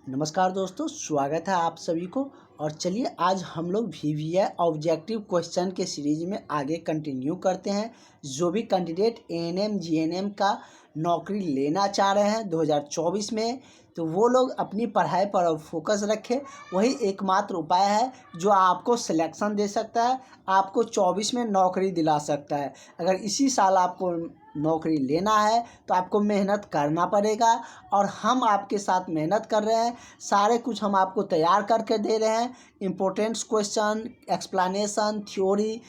नमस्कार दोस्तों, स्वागत है आप सभी को। और चलिए आज हम लोग वीवीआई ऑब्जेक्टिव क्वेश्चन के सीरीज में आगे कंटिन्यू करते हैं। जो भी कैंडिडेट एएनएम जीएनएम का नौकरी लेना चाह रहे हैं 2024 में, तो वो लोग अपनी पढ़ाई पर फोकस रखें। वही एकमात्र उपाय है जो आपको सिलेक्शन दे सकता है, आपको 24 में नौकरी दिला सकता है। अगर इसी साल आपको नौकरी लेना है तो आपको मेहनत करना पड़ेगा, और हम आपके साथ मेहनत कर रहे हैं। सारे कुछ हम आपको तैयार करके दे रहे हैं। Importance question, explanation, theory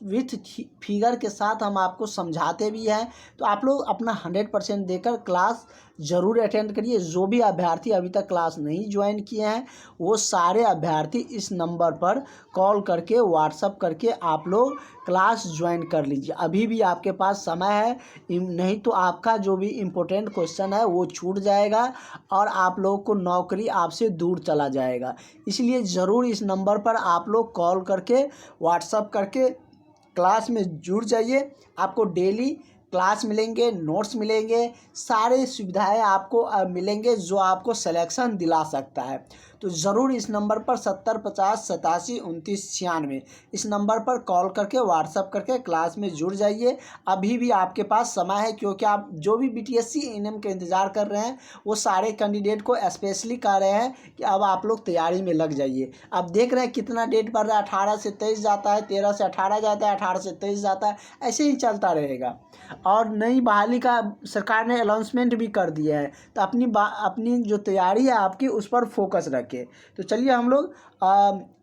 with figure के साथ हम आपको समझाते भी हैं। तो आप लोग अपना 100% देकर क्लास ज़रूर अटेंड करिए। जो भी अभ्यर्थी अभी तक क्लास नहीं ज्वाइन किए हैं, वो सारे अभ्यर्थी इस नंबर पर कॉल करके, व्हाट्सअप करके आप लोग क्लास ज्वाइन कर लीजिए। अभी भी आपके पास समय है, नहीं तो आपका जो भी इम्पोर्टेंट क्वेश्चन है वो छूट जाएगा और आप लोगों को नौकरी आपसे दूर चला जाएगा। इसलिए ज़रूर इस नंबर पर आप लोग कॉल करके, व्हाट्सअप करके क्लास में जुड़ जाइए। आपको डेली क्लास मिलेंगे, नोट्स मिलेंगे, सारे सुविधाएं आपको मिलेंगे जो आपको सिलेक्शन दिला सकता है। तो ज़रूर इस नंबर पर 70 50 87 29 96 इस नंबर पर कॉल करके, व्हाट्सअप करके क्लास में जुड़ जाइए। अभी भी आपके पास समय है, क्योंकि आप जो भी बीटीएससी एएनएम के इंतज़ार कर रहे हैं वो सारे कैंडिडेट को स्पेशली कह रहे हैं कि अब आप लोग तैयारी में लग जाइए। अब देख रहे हैं कितना डेट बढ़ रहा है, 18 से 23 जाता है, 13 से 18 जाता है, 18 से 23 जाता है, ऐसे ही चलता रहेगा। और नई बहाली का सरकार ने अनाउंसमेंट भी कर दिया है। तो अपनी जो तैयारी है आपकी, उस पर फोकस रखें। तो चलिए हम लोग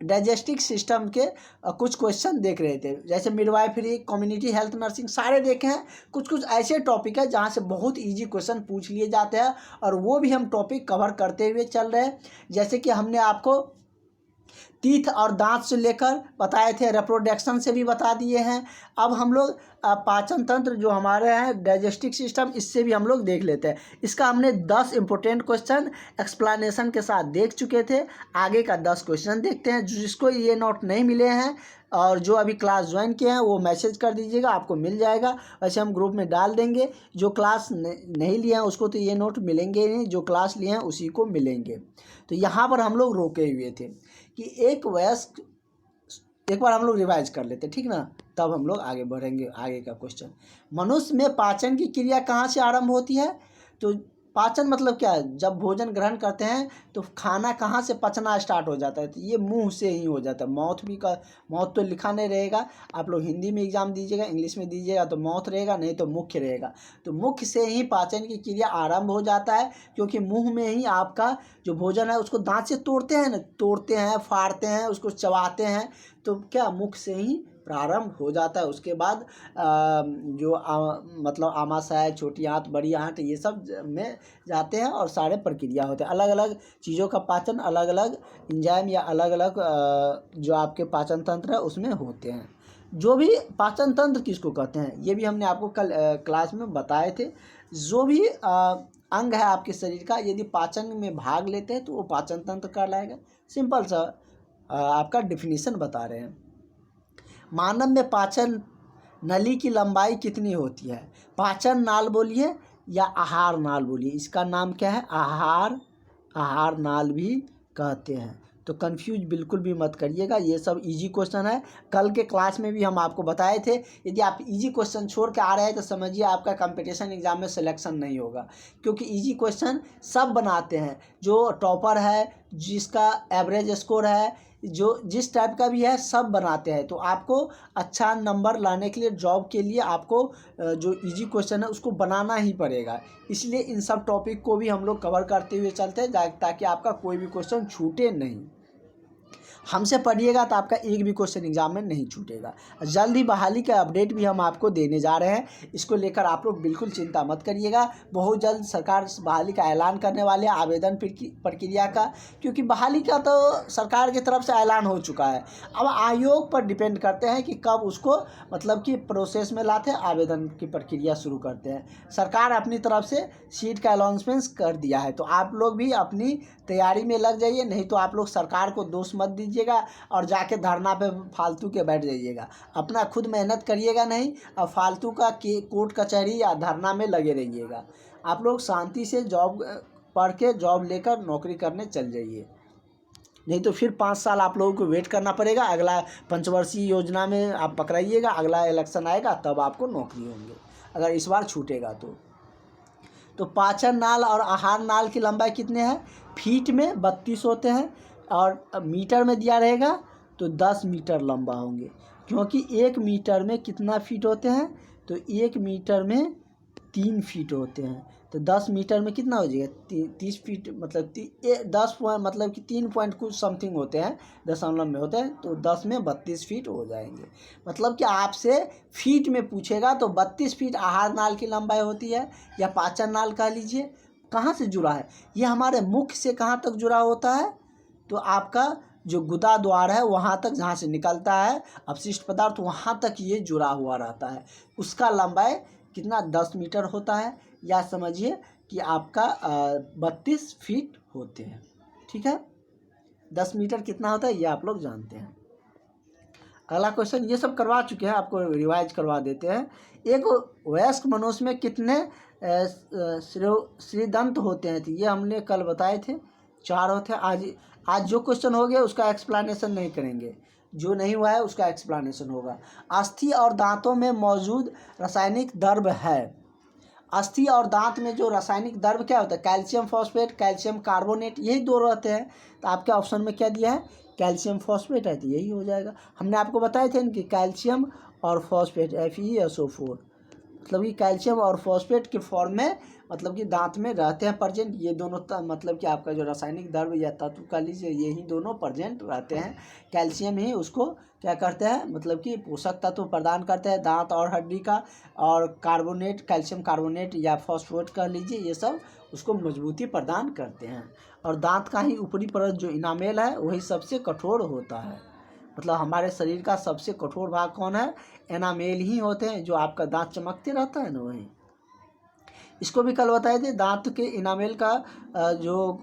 डाइजेस्टिक सिस्टम के कुछ क्वेश्चन देख रहे थे, जैसे मिडवाइफरी, कम्युनिटी हेल्थ नर्सिंग, सारे देखे हैं। कुछ ऐसे टॉपिक है जहाँ से बहुत इजी क्वेश्चन पूछ लिए जाते हैं, और वो भी हम टॉपिक कवर करते हुए चल रहे हैं। जैसे कि हमने आपको टीथ और दांत से लेकर बताए थे, रिप्रोडक्शन से भी बता दिए हैं। अब हम लोग पाचन तंत्र जो हमारे हैं, डाइजेस्टिक सिस्टम, इससे भी हम लोग देख लेते हैं। इसका हमने 10 इंपॉर्टेंट क्वेश्चन एक्सप्लेनेशन के साथ देख चुके थे। आगे का 10 क्वेश्चन देखते हैं। जिसको ये नोट नहीं मिले हैं और जो अभी क्लास ज्वाइन किए हैं, वो मैसेज कर दीजिएगा, आपको मिल जाएगा। वैसे हम ग्रुप में डाल देंगे। जो क्लास नहीं लिए हैं उसको तो ये नोट मिलेंगे नहीं, जो क्लास लिए हैं उसी को मिलेंगे। तो यहाँ पर हम लोग रोके हुए थे कि एक वयस्क, एक बार हम लोग रिवाइज कर लेते, ठीक ना, तब हम लोग आगे बढ़ेंगे। आगे का क्वेश्चन, मनुष्य में पाचन की क्रिया कहाँ से आरंभ होती है? तो पाचन मतलब क्या है? जब भोजन ग्रहण करते हैं तो खाना कहाँ से पचना स्टार्ट हो जाता है? तो ये मुंह से ही हो जाता है। माउथ तो लिखा नहीं रहेगा। आप लोग हिंदी में एग्जाम दीजिएगा, इंग्लिश में दीजिएगा तो माउथ रहेगा, नहीं तो मुख्य रहेगा। तो मुख्य से ही पाचन की क्रिया आरंभ हो जाता है, क्योंकि मुंह में ही आपका जो भोजन है उसको दांत से तोड़ते हैं ना, तोड़ते हैं, फाड़ते हैं, उसको चबाते हैं। तो क्या मुख से ही प्रारंभ हो जाता है। उसके बाद मतलब आमाशय, छोटी आंत, बड़ी आंत, ये सब में जाते हैं और सारे प्रक्रिया होते हैं। अलग अलग चीज़ों का पाचन, अलग अलग एंजाइम या अलग अलग जो आपके पाचन तंत्र है उसमें होते हैं। जो भी पाचन तंत्र किसको कहते हैं, ये भी हमने आपको कल क्लास में बताए थे। जो भी अंग है आपके शरीर का, यदि पाचन में भाग लेते हैं तो वो पाचन तंत्र कहलाएगा। सिंपल सा आपका डिफिनीशन बता रहे हैं। मानव में पाचन नली की लंबाई कितनी होती है? पाचन नाल बोलिए या आहार नाल बोलिए, इसका नाम क्या है? आहार नाल भी कहते हैं। तो कंफ्यूज बिल्कुल भी मत करिएगा, ये सब इजी क्वेश्चन है। कल के क्लास में भी हम आपको बताए थे। यदि आप इजी क्वेश्चन छोड़ के आ रहे हैं तो समझिए आपका कंपटीशन एग्जाम में सिलेक्शन नहीं होगा, क्योंकि इजी क्वेश्चन सब बनाते हैं। जो टॉपर है, जिसका एवरेज स्कोर है, जो जिस टाइप का भी है, सब बनाते हैं। तो आपको अच्छा नंबर लाने के लिए, जॉब के लिए, आपको जो इजी क्वेश्चन है उसको बनाना ही पड़ेगा। इसलिए इन सब टॉपिक को भी हम लोग कवर करते हुए चलते हैं, ताकि आपका कोई भी क्वेश्चन छूटे नहीं। हमसे पढ़िएगा तो आपका एक भी क्वेश्चन एग्जाम में नहीं छूटेगा। जल्द ही बहाली का अपडेट भी हम आपको देने जा रहे हैं, इसको लेकर आप लोग बिल्कुल चिंता मत करिएगा। बहुत जल्द सरकार बहाली का ऐलान करने वाले हैं, आवेदन प्रक्रिया का, क्योंकि बहाली का तो सरकार की तरफ से ऐलान हो चुका है। अब आयोग पर डिपेंड करते हैं कि कब उसको मतलब कि प्रोसेस में लाते हैं, आवेदन की प्रक्रिया शुरू करते हैं। सरकार अपनी तरफ से सीट का अनाउंसमेंट कर दिया है, तो आप लोग भी अपनी तैयारी में लग जाइए। नहीं तो आप लोग सरकार को दोष मत दीजिएगा और जाके धरना पे फालतू के बैठ जाइएगा। अपना खुद मेहनत करिएगा नहीं, और फालतू का कोर्ट कचहरी या धरना में लगे रहिएगा। आप लोग शांति से जॉब पढ़ के जॉब लेकर नौकरी करने चल जाइए, नहीं तो फिर 5 साल आप लोगों को वेट करना पड़ेगा। अगला पंचवर्षीय योजना में आप पकड़ाइएगा, अगला इलेक्शन आएगा तब आपको नौकरी होंगे, अगर इस बार छूटेगा तो पाचन नाल और आहार नाल की लंबाई कितने हैं? फीट में 32 होते हैं, और मीटर में दिया रहेगा तो 10 मीटर लंबा होंगे, क्योंकि 1 मीटर में कितना फीट होते हैं? तो 1 मीटर में 3 फीट होते हैं, तो 10 मीटर में कितना हो जाएगा? 30 फीट, मतलब 10 पॉइंट, मतलब कि 3 पॉइंट कुछ समथिंग होते हैं, दशमलव में होते हैं, तो 10 में 32 फीट हो जाएंगे। मतलब कि आपसे फीट में पूछेगा तो 32 फीट आहार नाल की लंबाई होती है, या पाचन नाल कह लीजिए। कहाँ से जुड़ा है? ये हमारे मुख से कहाँ तक जुड़ा होता है? तो आपका जो गुदा द्वार है वहाँ तक, जहाँ से निकलता है अपशिष्ट पदार्थ, वहाँ तक ये जुड़ा हुआ रहता है। उसका लंबाई कितना? 10 मीटर होता है, या समझिए कि आपका 32 फीट होते हैं। ठीक है, 10 मीटर कितना होता है ये आप लोग जानते हैं। अगला क्वेश्चन, ये सब करवा चुके हैं, आपको रिवाइज करवा देते हैं। एक वयस्क मनुष्य में कितने श्रीदंत होते हैं? तो ये हमने कल बताए थे, 4 होते हैं। आज जो क्वेश्चन हो गया उसका एक्सप्लेनेशन नहीं करेंगे, जो नहीं हुआ है उसका एक्सप्लेनेशन होगा। अस्थि और दांतों में मौजूद रासायनिक द्रव्य है। अस्थि और दांत में जो रासायनिक द्रव्य क्या होता है? कैल्शियम फॉस्फेट, कैल्शियम कार्बोनेट, यही 2 रहते हैं। तो आपके ऑप्शन में क्या दिया है? कैल्शियम फॉस्फेट है, तो यही हो जाएगा। हमने आपको बताए थे कि कैल्शियम और फॉस्फेट FeSO4, मतलब कि कैल्शियम और फॉस्फेट के फॉर्म में, मतलब कि दांत में रहते हैं प्रेजेंट। ये दोनों मतलब कि आपका जो रासायनिक द्रव्य या तत्व का लीजिए, यही दोनों प्रेजेंट रहते हैं। कैल्शियम ही उसको क्या करते हैं? मतलब कि पोषक तत्व प्रदान करते हैं दांत और हड्डी का, और कार्बोनेट, कैल्शियम कार्बोनेट या फॉस्फेट कह लीजिए, ये सब उसको मजबूती प्रदान करते हैं। और दांत का ही ऊपरी परत जो इनामेल है वही सबसे कठोर होता है। मतलब हमारे शरीर का सबसे कठोर भाग कौन है? एनामेल ही होते हैं, जो आपका दांत चमकते रहता है ना, वही। इसको भी कल बताए थे, दांत के इनामेल का जो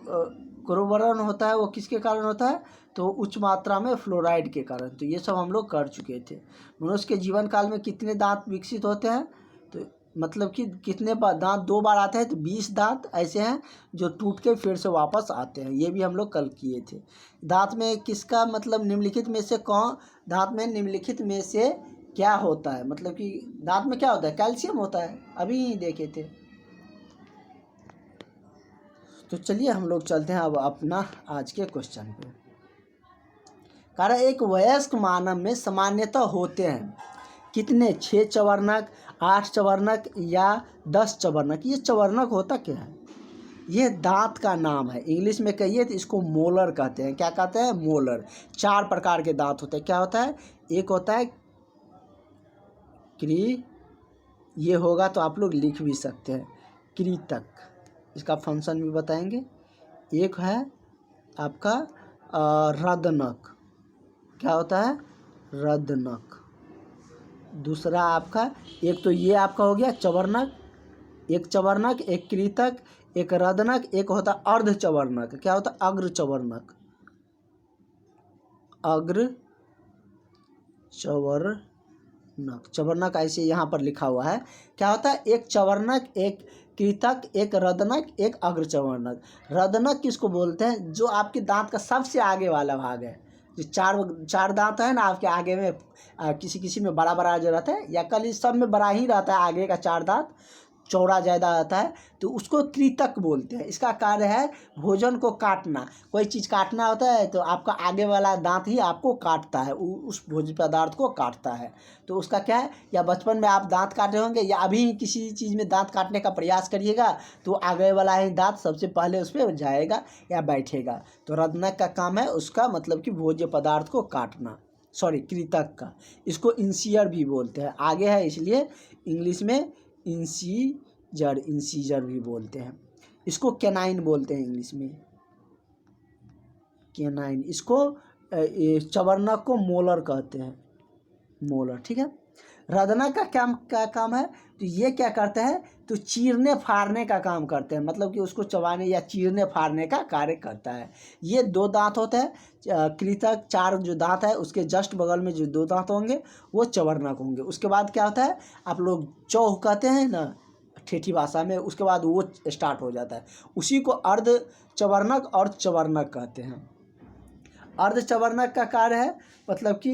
क्रोवरण होता है वो किसके कारण होता है? तो उच्च मात्रा में फ्लोराइड के कारण। तो ये सब हम लोग कर चुके थे। मनुष्य के जीवन काल में कितने दांत विकसित होते हैं? तो मतलब कि कितने बार दांत 2 बार आते हैं, तो 20 दांत ऐसे हैं जो टूट के फिर से वापस आते हैं। ये भी हम लोग कल किए थे। दांत में किसका, मतलब निम्नलिखित में से कौन, दांत में निम्नलिखित में से क्या होता है? मतलब कि दांत में क्या होता है? कैल्शियम होता है, अभी ही देखे थे। तो चलिए हम लोग चलते हैं अब अपना आज के क्वेश्चन पे। कारण एक वयस्क मानव में सामान्यतः होते हैं कितने? 6 चवर्णक, 8 चवर्णक या 10 चवर्णक। ये चवर्णक होता क्या है? ये दांत का नाम है। इंग्लिश में कहिए तो इसको मोलर कहते हैं। क्या कहते हैं? मोलर। 4 प्रकार के दांत होते हैं। क्या होता है? एक होता है ये होगा तो आप लोग लिख भी सकते हैं, कृतक, इसका फंक्शन भी बताएंगे। एक है आपका रदनक। क्या होता है? रदनक। दूसरा आपका, एक तो ये आपका हो गया चवर्णक, एक चवर्णक, एक कृतक, एक रदनक, एक होता अर्ध चवर्णक। क्या होता है? अग्र चवर्णक। अग्र चवर्णक, चवर्णक ऐसे यहाँ पर लिखा हुआ है। क्या होता है? एक चवर्णक, एक कृतक, एक रदनक, एक अग्र चवर्णक। रदनक किसको बोलते हैं? जो आपके दांत का सबसे आगे वाला भाग है। जो चार दांत है ना आपके आगे में, किसी किसी में बड़ा बड़ा जो रहता है, या कल सब में बड़ा ही रहता है आगे का 4 दांत, चौड़ा ज़्यादा आता है, तो उसको कृतक बोलते हैं। इसका कार्य है भोजन को काटना। कोई चीज़ काटना होता है तो आपका आगे वाला दांत ही आपको काटता है, उस भोज्य पदार्थ को काटता है। तो उसका क्या है? या बचपन में आप दांत काटे होंगे, या अभी किसी चीज़ में दांत काटने का प्रयास करिएगा तो आगे वाला ही दांत सबसे पहले उस पर जाएगा या बैठेगा। तो रदनक का काम है उसका, मतलब कि भोज्य पदार्थ को काटना। सॉरी, कृतक का। इसको इंसीजर भी बोलते हैं, आगे है इसलिए इंग्लिश में इंसीजर भी बोलते हैं। इसको कैनाइन बोलते हैं इंग्लिश में, कैनाइन। इसको चवर्णक को मोलर कहते हैं, मोलर। ठीक है। रदनक का क्या काम है? तो ये क्या करते हैं? तो चीरने फाड़ने का काम करते हैं, मतलब कि उसको चबाने या चीरने फाड़ने का कार्य करता है। ये 2 दांत होते हैं। कृतक 4 जो दांत है उसके जस्ट बगल में जो 2 दांत होंगे वो चवर्णक होंगे। उसके बाद क्या होता है? आप लोग चौह कहते हैं ना, ठेठी भाषा में, उसके बाद वो स्टार्ट हो जाता है। उसी को अर्ध चवर्णक और चवर्णक कहते हैं। अर्ध चवर्णक का कार्य है मतलब कि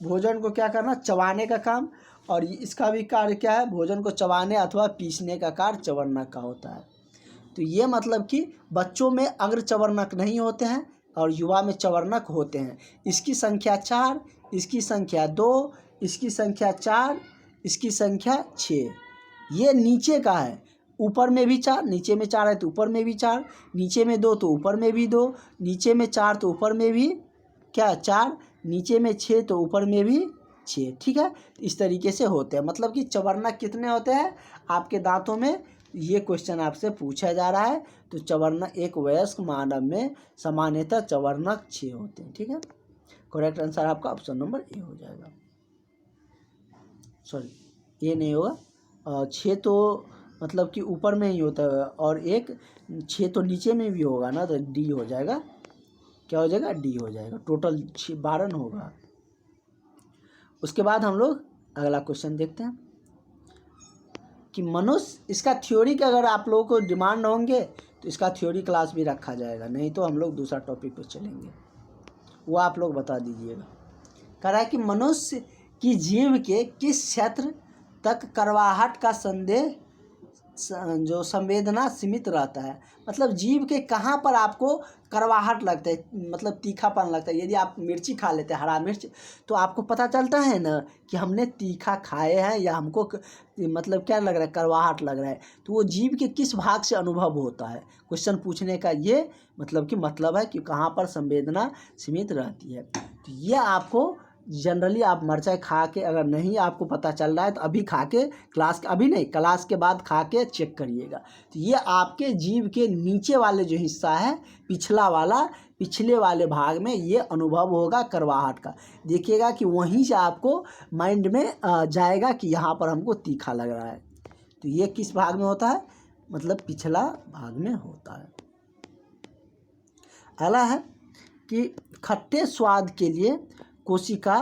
भोजन को क्या करना, चबाने का काम, और इसका भी कार्य क्या है, भोजन को चबाने अथवा पीसने का कार्य चवर्णक का होता है। तो ये मतलब कि बच्चों में अग्र चवर्णक नहीं होते हैं और युवा में चवर्णक होते हैं। इसकी संख्या 4, इसकी संख्या 2, इसकी संख्या 4, इसकी संख्या 6। ये नीचे का है, ऊपर में भी 4, नीचे में 4 है तो ऊपर में भी 4, नीचे में 2 तो ऊपर में भी 2, नीचे में 4 तो ऊपर में भी क्या 4, नीचे में 6 तो ऊपर में भी 6। ठीक है, इस तरीके से होते हैं। मतलब कि चवर्णक कितने होते हैं आपके दांतों में, ये क्वेश्चन आपसे पूछा जा रहा है। तो चवर्णक एक वयस्क मानव में सामान्यतः चवर्णक 6 होते हैं। ठीक है, करेक्ट आंसर आपका ऑप्शन नंबर ए हो जाएगा। सॉरी, ये नहीं होगा, 6 तो मतलब कि ऊपर में ही होता है और एक 6 तो नीचे में भी होगा ना, तो डी हो जाएगा। क्या हो जाएगा, डी हो जाएगा। टोटल 12 होगा। उसके बाद हम लोग अगला क्वेश्चन देखते हैं कि मनुष्य, इसका थ्योरी का अगर आप लोगों को डिमांड होंगे तो इसका थ्योरी क्लास भी रखा जाएगा, नहीं तो हम लोग दूसरा टॉपिक पे चलेंगे, वो आप लोग बता दीजिएगा। कह रहा है कि मनुष्य की जीभ के किस क्षेत्र तक कड़वाहट का संदेह जो संवेदना सीमित रहता है। मतलब जीभ के कहाँ पर आपको कड़वाहट लगता है, मतलब तीखापन लगता है। यदि आप मिर्ची खा लेते हैं, हरा मिर्च, तो आपको पता चलता है ना कि हमने तीखा खाए हैं या हमको मतलब क्या लग रहा है, कड़वाहट लग रहा है। तो वो जीभ के किस भाग से अनुभव होता है। क्वेश्चन पूछने का ये मतलब है कि कहाँ पर संवेदना सीमित रहती है। तो ये आपको जनरली आप मिर्चाई खा के अगर नहीं आपको पता चल रहा है तो अभी खा के क्लास के बाद खा के चेक करिएगा। तो ये आपके जीभ के नीचे वाले जो हिस्सा है, पिछले वाले भाग में ये अनुभव होगा कड़वाहट का। देखिएगा कि वहीं से आपको माइंड में जाएगा कि यहाँ पर हमको तीखा लग रहा है। तो ये किस भाग में होता है, मतलब पिछला भाग में होता है। अगला है कि खट्टे स्वाद के लिए कोशिका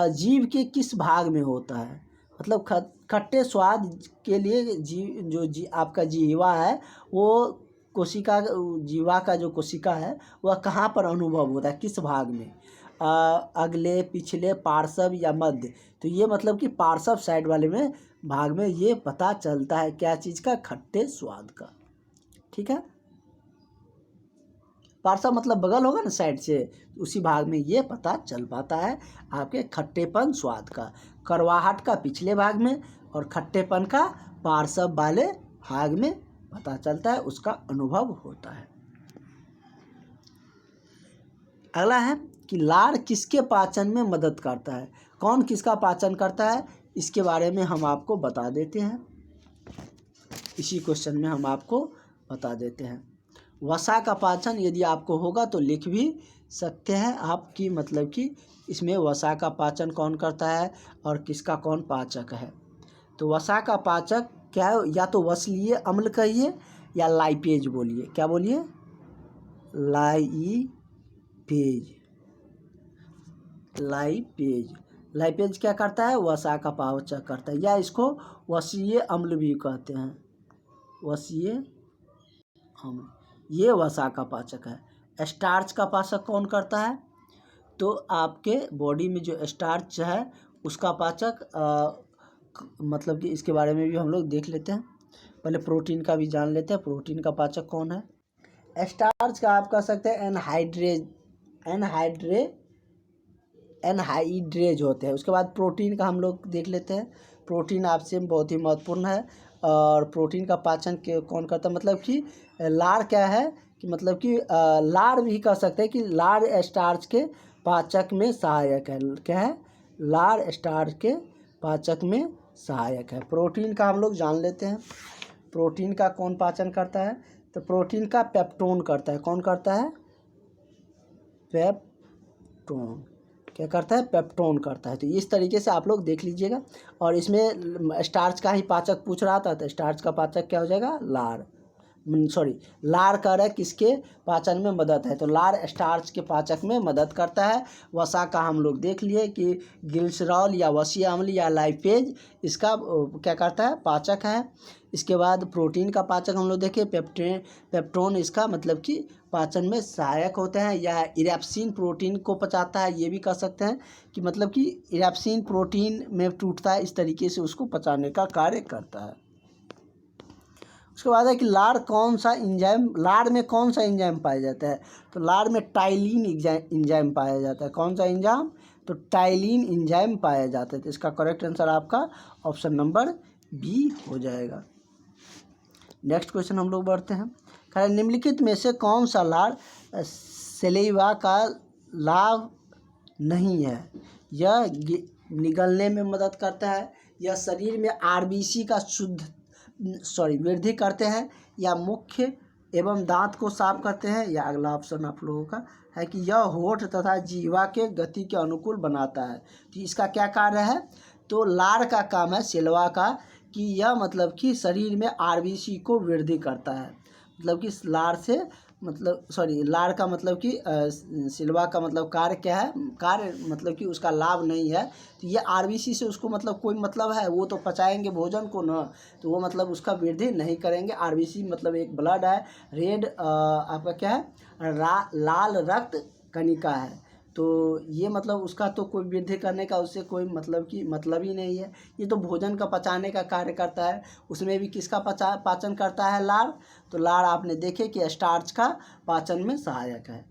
जीभ के किस भाग में होता है। मतलब खट्टे स्वाद के लिए आपका जीवा है, वो कोशिका, जीवा का जो कोशिका है वह कहाँ पर अनुभव होता है, किस भाग में, अगले, पिछले, पार्श्व या मध्य। तो ये मतलब कि पार्श्व साइड वाले में भाग में ये पता चलता है क्या चीज़ का, खट्टे स्वाद का। ठीक है, पार्श्व मतलब बगल होगा ना साइड से, उसी भाग में ये पता चल पाता है आपके खट्टेपन स्वाद का। कड़वाहट का पिछले भाग में और खट्टेपन का पार्श्व वाले भाग में पता चलता है, उसका अनुभव होता है। अगला है कि लार किसके पाचन में मदद करता है। कौन किसका पाचन करता है, इसके बारे में हम आपको बता देते हैं। इसी क्वेश्चन में हम आपको बता देते हैं। वसा का पाचन यदि आपको होगा तो लिख भी सकते हैं आप, कि मतलब कि इसमें वसा का पाचन कौन करता है और किसका कौन पाचक है। तो वसा का पाचक क्या है, या तो वसलीय अम्ल कहिए या लाइपेज बोलिए। क्या बोलिए, लाइपेज क्या करता है, वसा का पाचक करता है, या इसको वसीय अम्ल भी कहते हैं, वसीय अम्ल, ये वसा का पाचक है। स्टार्च का पाचक कौन करता है, तो आपके बॉडी में जो स्टार्च है उसका पाचक मतलब कि इसके बारे में भी हम लोग देख लेते हैं। पहले प्रोटीन का भी जान लेते हैं, प्रोटीन का पाचक कौन है। स्टार्च का आप कह सकते हैं एनहाइड्रेज होते हैं। उसके बाद प्रोटीन का हम लोग देख लेते हैं। प्रोटीन आपसे बहुत ही महत्वपूर्ण है, और प्रोटीन का पाचन कौन करता है, मतलब कि लार क्या है कि मतलब कि लार भी कह सकते हैं कि लार स्टार्च के पाचक में सहायक है। क्या है, लार स्टार्च के पाचक में सहायक है। प्रोटीन का हम लोग जान लेते हैं। प्रोटीन का कौन पाचन करता है, तो प्रोटीन का पेप्टोन करता है। कौन करता है, पेप्टोन। क्या करता है, पेप्टोन करता है। तो इस तरीके से आप लोग देख लीजिएगा। और इसमें स्टार्च का ही पाचक पूछ रहा था, तो स्टार्च का पाचक क्या हो जाएगा, लार। लार कह रहा है किसके पाचन में मदद है, तो लार स्टार्च के पाचक में मदद करता है। वसा का हम लोग देख लिए कि ग्लिसरॉल या वसीय अम्ल या लाइपेज इसका क्या करता है, पाचक है। इसके बाद प्रोटीन का पाचक हम लोग देखें, पेप्टोन इसका मतलब कि पाचन में सहायक होते हैं, या इरेप्सिन प्रोटीन को पचाता है, ये भी कह सकते हैं कि मतलब कि इरेप्सिन प्रोटीन में टूटता है, इस तरीके से उसको पचाने का कार्य करता है। उसके बाद है कि लार में कौन सा एंजाइम पाया जाता है, तो लार में टाइलिन एंजाइम पाया जाता है। कौन सा एंजाइम, तो टाइलिन एंजाइम पाया जाता है। तो इसका करेक्ट आंसर आपका ऑप्शन नंबर बी हो जाएगा। नेक्स्ट क्वेश्चन हम लोग बढ़ते हैं। निम्नलिखित में से कौन सा लार सेलेवा का लाभ नहीं है, यह निगलने में मदद करता है, यह शरीर में आरबीसी का वृद्धि करते हैं, या मुख्य एवं दांत को साफ करते हैं, या अगला ऑप्शन आप लोगों का है कि यह होठ तथा जीवा के गति के अनुकूल बनाता है। तो इसका क्या कार्य है, तो लार का काम है सेलवा का कि यह मतलब कि शरीर में आरबीसी को वृद्धि करता है। मतलब कि लार का मतलब कि सिल्वा का मतलब कार्य क्या है, कार्य मतलब कि उसका लाभ नहीं है। तो ये आरबीसी से उसको मतलब कोई मतलब है, वो तो पचाएंगे भोजन को ना, तो वो मतलब उसका वृद्धि नहीं करेंगे। आरबीसी मतलब एक ब्लड है, रेड आपका क्या है, लाल रक्त कणिका है। तो ये मतलब उसका तो कोई वृद्धि करने का उससे कोई मतलब ही नहीं है। ये तो भोजन का पचाने का कार्य करता है। उसमें भी किसका पाचन करता है, लार। तो लार आपने देखे कि स्टार्च का पाचन में सहायक है।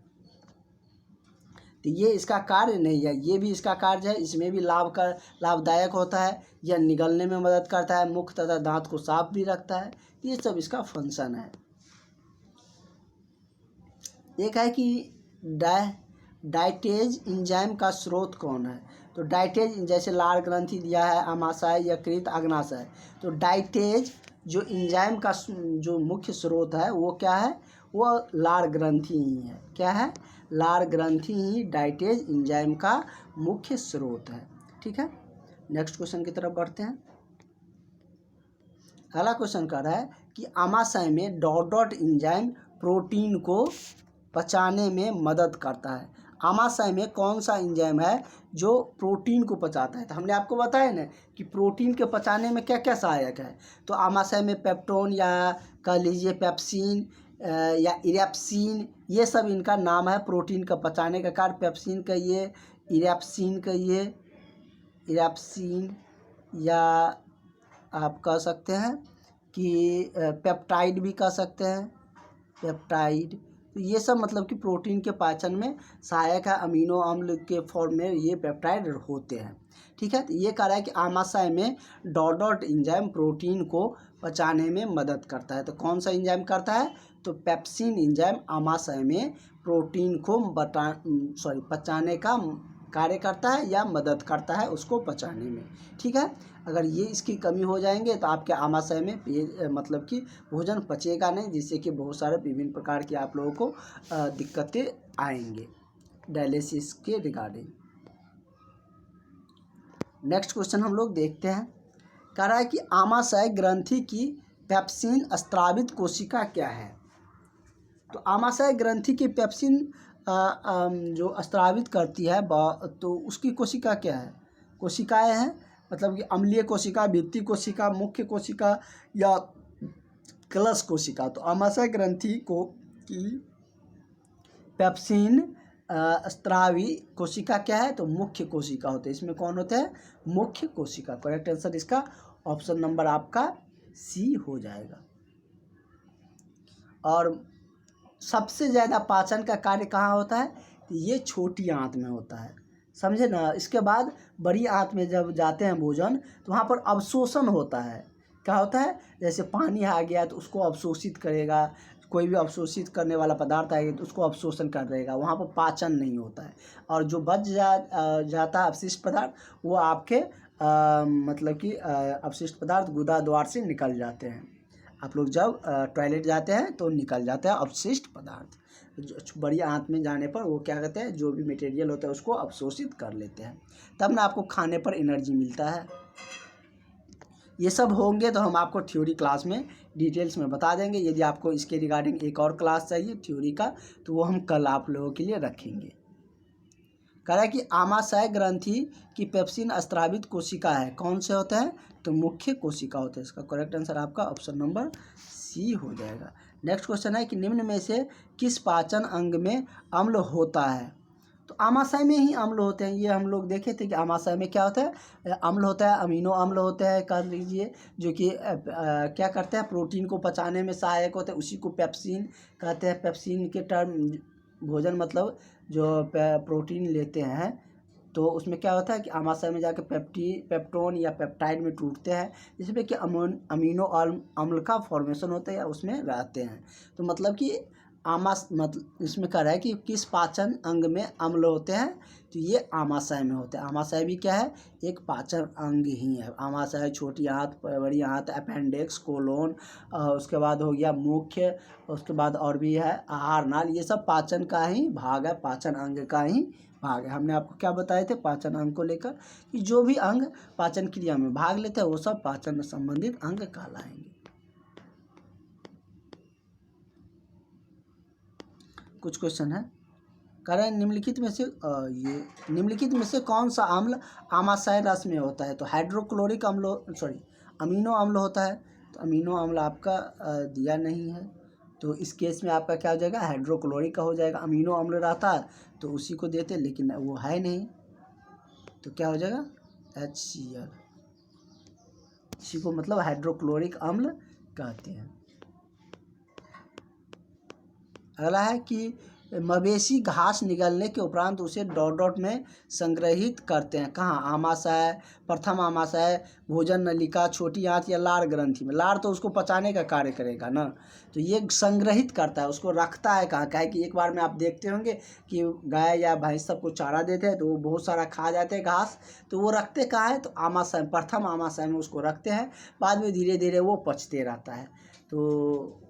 तो ये इसका कार्य नहीं है, ये भी इसका कार्य है। इसमें भी लाभदायक होता है। यह निगलने में मदद करता है, मुख तथा दांत को साफ भी रखता है। ये सब इसका फंक्शन है। एक है कि डाइटेज एंजाइम का स्रोत कौन है, तो डाइटेज जैसे लार ग्रंथि दिया है, आमाशय, यकृत, अग्नाशय। तो डाइटेज जो एंजाइम का जो मुख्य स्रोत है वो क्या है, वो लार ग्रंथि ही है। क्या है, लार ग्रंथि ही डाइटेज एंजाइम का मुख्य स्रोत है। ठीक है, नेक्स्ट क्वेश्चन की तरफ बढ़ते हैं। अगला क्वेश्चन कह रहा है कि आमाशय में डॉट एंजाइम प्रोटीन को पचाने में मदद करता है। आमाशय में कौन सा एंजाइम है जो प्रोटीन को पचाता है, तो हमने आपको बताया ना कि प्रोटीन के पचाने में क्या क्या सहायक है। तो आमाशय में पेप्टोन या कह लीजिए पेप्सिन या इरेप्सिन, ये सब इनका नाम है प्रोटीन का पचाने का कार्य। पेप्सिन कहिए, इरेप्सिन कहिए, इरेप्सिन, या आप कह सकते हैं कि पेप्टाइड भी कह सकते हैं, पेप्टाइड। तो ये सब मतलब कि प्रोटीन के पाचन में सहायक है। अमीनो अम्ल के फॉर्म में ये पेप्टाइड होते हैं। ठीक है, तो ये कह रहा है कि आमाशय में डॉट एंजाइम प्रोटीन को पचाने में मदद करता है। तो कौन सा एंजाइम करता है, तो पेप्सिन एंजाइम आमाशय में प्रोटीन को पचाने का कार्य करता है या मदद करता है उसको पचाने में। ठीक है, अगर ये इसकी कमी हो जाएंगे तो आपके आमाशय में मतलब कि भोजन पचेगा नहीं, जिससे कि बहुत सारे विभिन्न प्रकार की आप लोगों को दिक्कतें आएंगे डायलिसिस के रिगार्डिंग। नेक्स्ट क्वेश्चन हम लोग देखते हैं। कह रहा है कि आमाशय ग्रंथि की पेप्सिन स्त्रावित कोशिका क्या है। तो आमाशय ग्रंथि की पेप्सिन जो स्त्रावित करती है तो उसकी कोशिका क्या है, कोशिकाएं हैं, मतलब कि अम्लीय कोशिका, भित्ति कोशिका, मुख्य कोशिका, या कलश कोशिका। तो आमाशय ग्रंथि की पेप्सिन स्त्रावी कोशिका क्या है, तो मुख्य कोशिका होते हैं। इसमें कौन होते हैं, मुख्य कोशिका। करेक्ट आंसर इसका ऑप्शन नंबर आपका सी हो जाएगा। और सबसे ज़्यादा पाचन का कार्य कहाँ होता है, तो ये छोटी आंत में होता है, समझे ना। इसके बाद बड़ी आंत में जब जाते हैं भोजन, तो वहाँ पर अवशोषण होता है। क्या होता है, जैसे पानी आ गया तो उसको अवशोषित करेगा, कोई भी अवशोषित करने वाला पदार्थ आएगा तो उसको अवशोषण कर देगा, वहाँ पर पाचन नहीं होता है। और जो बच जाता है अवशिष्ट पदार्थ, वो आपके मतलब कि अवशिष्ट पदार्थ गुदा द्वार से निकल जाते हैं। आप लोग जब टॉयलेट जाते हैं तो निकल जाते हैं अवशिष्ट पदार्थ। बड़ी आंत में जाने पर वो क्या कहते हैं, जो भी मटेरियल होता है उसको अवशोषित कर लेते हैं, तब ना आपको खाने पर एनर्जी मिलता है। ये सब होंगे तो हम आपको थ्योरी क्लास में डिटेल्स में बता देंगे। यदि आपको इसके रिगार्डिंग एक और क्लास चाहिए थ्योरी का तो वो हम कल आप लोगों के लिए रखेंगे। कह रहा है कि आमाशय ग्रंथि की पेप्सिन स्त्रावित कोशिका है, कौन से होते हैं? तो मुख्य कोशिका होते हैं। इसका करेक्ट आंसर आपका ऑप्शन नंबर सी हो जाएगा। नेक्स्ट क्वेश्चन है कि निम्न में से किस पाचन अंग में अम्ल होता है? तो आमाशय में ही अम्ल होते हैं। ये हम लोग देखे थे कि आमाशय में क्या होता है, अम्ल होता है, अमीनो अम्ल होते हैं कर लीजिए, जो कि क्या करते हैं, प्रोटीन को पचाने में सहायक होते हैं, उसी को पेप्सिन कहते हैं। पेप्सिन के टर्म भोजन मतलब जो प्रोटीन लेते हैं तो उसमें क्या होता है कि आमाशय में जाकर पेप्टोन या पेप्टाइड में टूटते हैं, जिसमें कि अमीनो अम्ल का फॉर्मेशन होता है या उसमें रहते हैं। तो मतलब कि मतलब इसमें कह रहा है कि किस पाचन अंग में अम्ल होते हैं, तो ये आमाशय में होते हैं। आमाशय भी क्या है, एक पाचन अंग ही है। आमाशय, छोटी आंत, बड़ी आंत, अपेंडिक्स, कोलोन, उसके बाद हो गया मुख्य, उसके बाद और भी है आहार नाल, ये सब पाचन का ही भाग है, पाचन अंग का ही भाग है। हमने आपको क्या बताए थे पाचन अंग को लेकर कि जो भी अंग पाचन क्रिया में भाग लेते हैं वो सब पाचन संबंधित अंग कहलाएंगे। कुछ क्वेश्चन है, कह रहे हैं निम्नलिखित में से कौन सा अम्ल आमाशय रस में होता है? तो हाइड्रोक्लोरिक अम्ल, अमीनो अम्ल होता है। तो अमीनो अम्ल आपका दिया नहीं है, तो इस केस में आपका क्या हो जाएगा, हाइड्रोक्लोरिक का हो जाएगा। अमीनो अम्ल रहता है तो उसी को देते, लेकिन वो है नहीं, तो क्या हो जाएगा, HCl। इसी को मतलब हाइड्रोक्लोरिक अम्ल कहते हैं। अगला है कि मवेशी घास निगलने के उपरांत उसे डॉट डॉट में संग्रहित करते हैं, कहाँ? आमाशय, प्रथम आमाशय, भोजन नलिका, छोटी आंत या लार ग्रंथि में। लार तो उसको पचाने का कार्य करेगा ना, तो ये संग्रहित करता है, उसको रखता है कहाँ? क्या है कि एक बार में आप देखते होंगे कि गाय या भैंस सबको चारा देते हैं तो वो बहुत सारा खा जाते हैं घास, तो वो रखते कहाँ है? तो आमाशय, प्रथम आमाशय में उसको रखते हैं, बाद में धीरे धीरे वो पचते रहता है। तो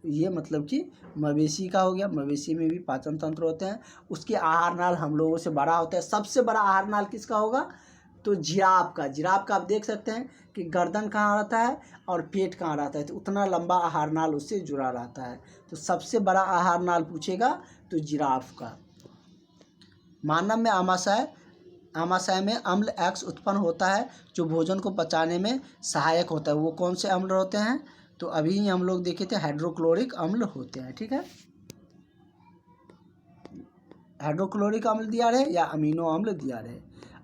ये मतलब कि मवेशी का हो गया। मवेशी में भी पाचन तंत्र होते हैं, उसके आहार नाल हम लोगों से बड़ा होता है। सबसे बड़ा आहार नाल किसका होगा? तो जिराफ का। जिराफ का आप देख सकते हैं कि गर्दन कहाँ रहता है और पेट कहाँ रहता है, तो उतना लंबा आहार नाल उससे जुड़ा रहता है। तो सबसे बड़ा आहार नाल पूछेगा तो जिराफ का। मानव में आमाशय में अम्ल X उत्पन्न होता है जो भोजन को पचाने में सहायक होता है। वो कौन से अम्ल होते हैं? तो अभी हम लोग देखे थे हाइड्रोक्लोरिक अम्ल होते हैं। ठीक है, हाइड्रोक्लोरिक अम्ल दिया रहे या अमीनो अम्ल दिया रहे।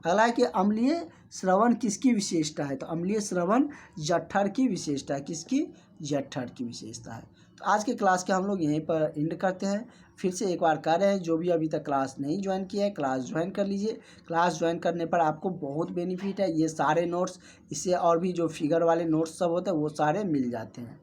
अगला है कि अम्लीय स्रवण किसकी विशेषता है? तो अम्लीय स्रवण जठर की विशेषता है। किसकी? जठर की विशेषता है। तो आज के क्लास के हम लोग यहीं पर एंड करते हैं। फिर से एक बार कह रहे हैं, जो भी अभी तक क्लास नहीं ज्वाइन किया है क्लास ज्वाइन कर लीजिए। क्लास ज्वाइन करने पर आपको बहुत बेनिफिट है। ये सारे नोट्स, इससे और भी जो फिगर वाले नोट्स सब होते हैं वो सारे मिल जाते हैं।